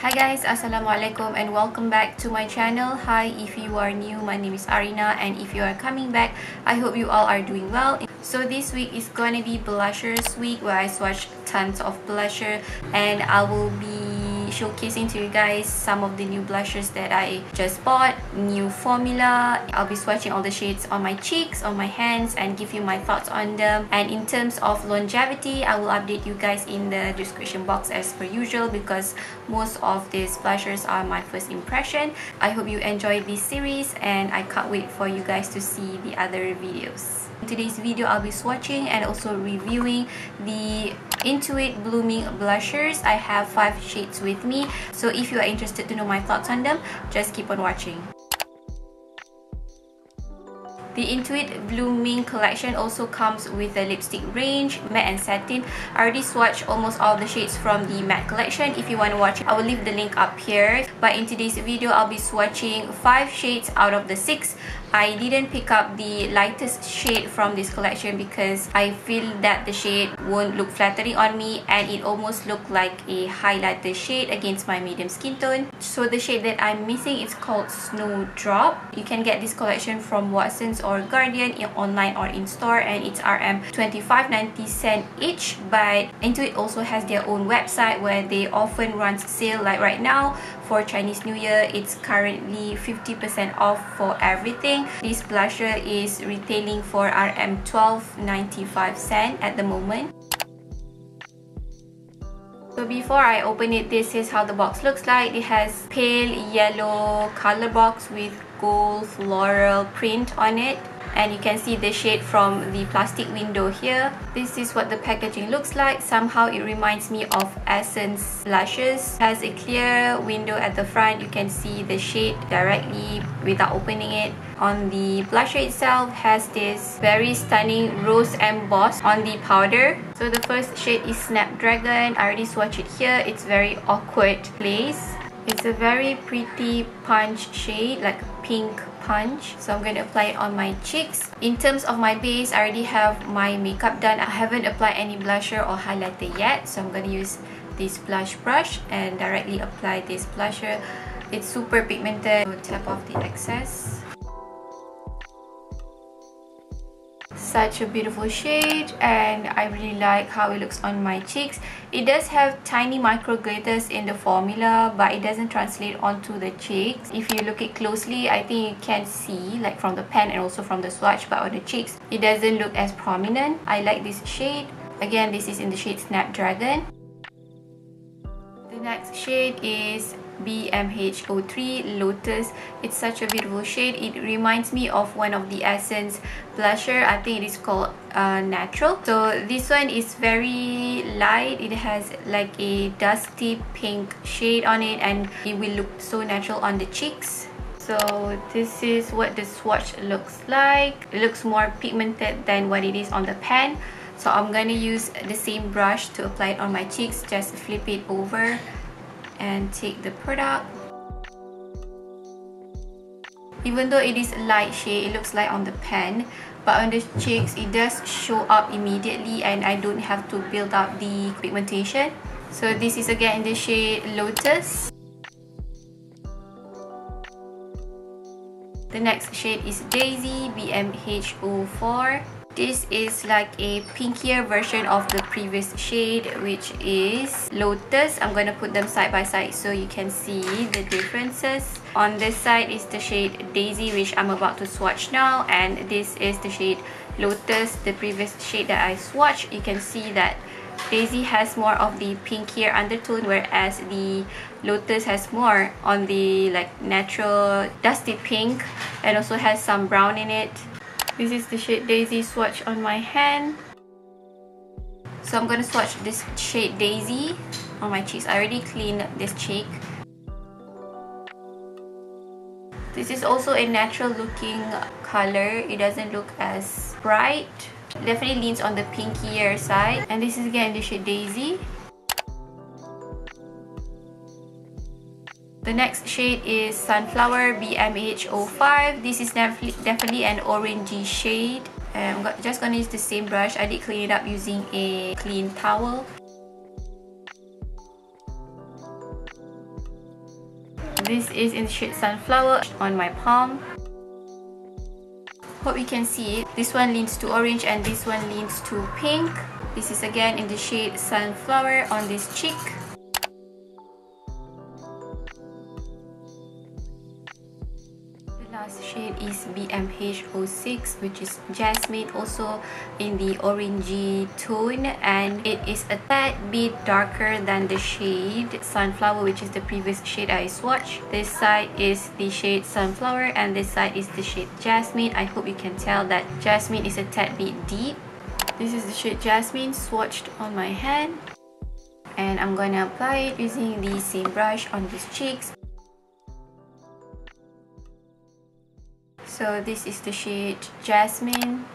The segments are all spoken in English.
Hi guys, assalamualaikum and welcome back to my channel. Hi, if you are new, my name is Arina, and if you are coming back, I hope you all are doing well. So this week is gonna be blushers week where I swatch tons of blusher, and I will be showcasing to you guys some of the new blushers that I just bought, new formula. I'll be swatching all the shades on my cheeks, on my hands, and give you my thoughts on them. And in terms of longevity, I will update you guys in the description box as per usual, because most of these blushers are my first impression. I hope you enjoy this series, and I can't wait for you guys to see the other videos. In today's video, I'll be swatching and also reviewing the IN2IT blooming blushers. I have 5 shades with me, so if you are interested to know my thoughts on them, just keep on watching. The IN2IT Blooming collection also comes with a lipstick range, matte and satin. I already swatched almost all the shades from the matte collection. If you want to watch it, I will leave the link up here. But in today's video, I'll be swatching 5 shades out of the 6. I didn't pick up the lightest shade from this collection because I feel that the shade won't look flattering on me, and it almost looked like a highlighter shade against my medium skin tone. So the shade that I'm missing is called Snowdrop. You can get this collection from Watsons or Guardian online or in store, and it's RM 25.90 each. But IN2IT also has their own website where they often run sale. Like right now for Chinese New Year, it's currently 50% off for everything. This blusher is retailing for RM 12.95 at the moment. So before I open it, this is how the box looks like. It has pale yellow color box with gold floral print on it, and you can see the shade from the plastic window here. This is what the packaging looks like. Somehow it reminds me of Essence blushes. It has a clear window at the front. You can see the shade directly without opening it. On the blusher itself has this very stunning rose emboss on the powder. So the first shade is Snapdragon. I already swatched it here. It's very awkward place. It's a very pretty punch shade, like pink punch. So I'm going to apply it on my cheeks. In terms of my base, I already have my makeup done. I haven't applied any blusher or highlighter yet, so I'm going to use this blush brush and directly apply this blusher. It's super pigmented, so tap off the excess. Such a beautiful shade, and I really like how it looks on my cheeks. It does have tiny micro glitters in the formula, but it doesn't translate onto the cheeks. If you look it closely, I think you can see, like from the pen and also from the swatch, but on the cheeks it doesn't look as prominent. I like this shade. Again, this is in the shade Snapdragon. The next shade is BMH03 Lotus. It's such a beautiful shade. It reminds me of one of the Essence blusher. I think it is called Natural. So this one is very light. It has like a dusty pink shade on it, and it will look so natural on the cheeks. So this is what the swatch looks like. It looks more pigmented than what it is on the pen. So I'm gonna use the same brush to apply it on my cheeks. Just flip it over and take the product. Even though it is a light shade, it looks light on the pen, but on the cheeks it does show up immediately, and I don't have to build up the pigmentation. So this is again in the shade Lotus. The next shade is Daisy, BMH04. This is like a pinkier version of the previous shade, which is Lotus. I'm going to put them side by side so you can see the differences. On this side is the shade Daisy, which I'm about to swatch now, and this is the shade Lotus, the previous shade that I swatched. You can see that Daisy has more of the pinkier undertone, whereas the Lotus has more on the like natural dusty pink, and also has some brown in it. This is the shade Daisy swatch on my hand. So I'm going to swatch this shade Daisy on my cheeks. I already cleaned this cheek. This is also a natural looking color. It doesn't look as bright. It definitely leans on the pinkier side. And this is again the shade Daisy. The next shade is Sunflower, BMH05. This is definitely an orangey shade. I'm just gonna use the same brush. I did clean it up using a clean towel. This is in the shade Sunflower on my palm. Hope you can see it. This one leans to orange and this one leans to pink. This is again in the shade Sunflower on this cheek. Last shade is BMH06, which is Jasmine, also in the orangey tone, and it is a tad bit darker than the shade Sunflower, which is the previous shade I swatched. This side is the shade Sunflower and this side is the shade Jasmine. I hope you can tell that Jasmine is a tad bit deep. This is the shade Jasmine swatched on my hand, and I'm gonna apply it using the same brush on these cheeks. So this is the shade Jasmine.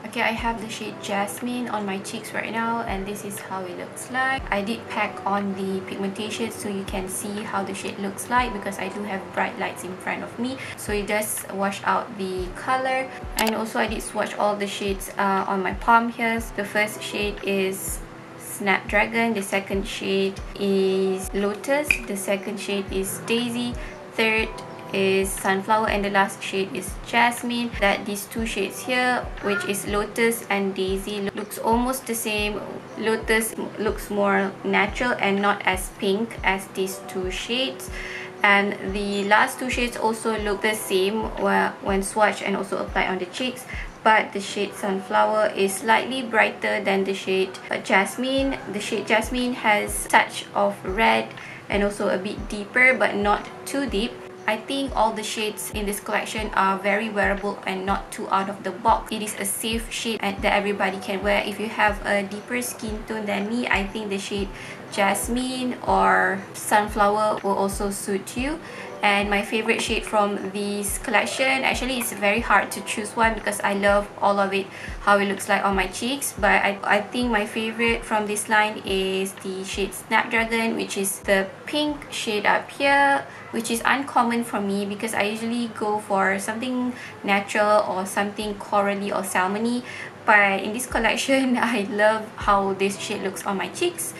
Okay, I have the shade Jasmine on my cheeks right now, and this is how it looks like. I did pack on the pigmentation so you can see how the shade looks like, because I do have bright lights in front of me, so it does wash out the color. And also I did swatch all the shades on my palm here. The first shade is Snapdragon, the second shade is Lotus, the second shade is Daisy, third is Sunflower, and the last shade is Jasmine. That these two shades here, which is Lotus and Daisy, looks almost the same. Lotus looks more natural and not as pink as these two shades, and the last two shades also look the same when swatched and also applied on the cheeks. But the shade Sunflower is slightly brighter than the shade Jasmine. The shade Jasmine has a touch of red and also a bit deeper, but not too deep. I think all the shades in this collection are very wearable and not too out of the box. It is a safe shade that everybody can wear. If you have a deeper skin tone than me, I think the shade Jasmine or Sunflower will also suit you. And my favorite shade from this collection, actually it's very hard to choose one because I love all of it, how it looks like on my cheeks, but I think my favorite from this line is the shade Snapdragon, which is the pink shade up here, which is uncommon for me because I usually go for something natural or something corally or salmony. But in this collection, I love how this shade looks on my cheeks.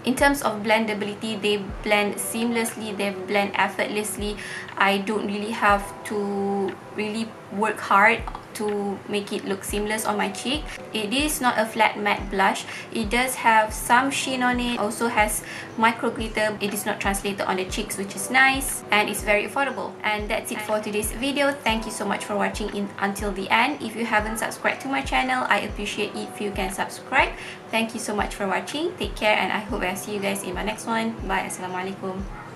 In terms of blendability, they blend seamlessly, they blend effortlessly. I don't really have to really work hard to make it look seamless on my cheek. It is not a flat matte blush. It does have some sheen on it, also has micro glitter. It is not translated on the cheeks, which is nice, and it's very affordable. And that's it for today's video. Thank you so much for watching until the end. If you haven't subscribed to my channel, I appreciate it if you can subscribe. Thank you so much for watching. Take care, and I hope I'll see you guys in my next one. Bye. Assalamualaikum.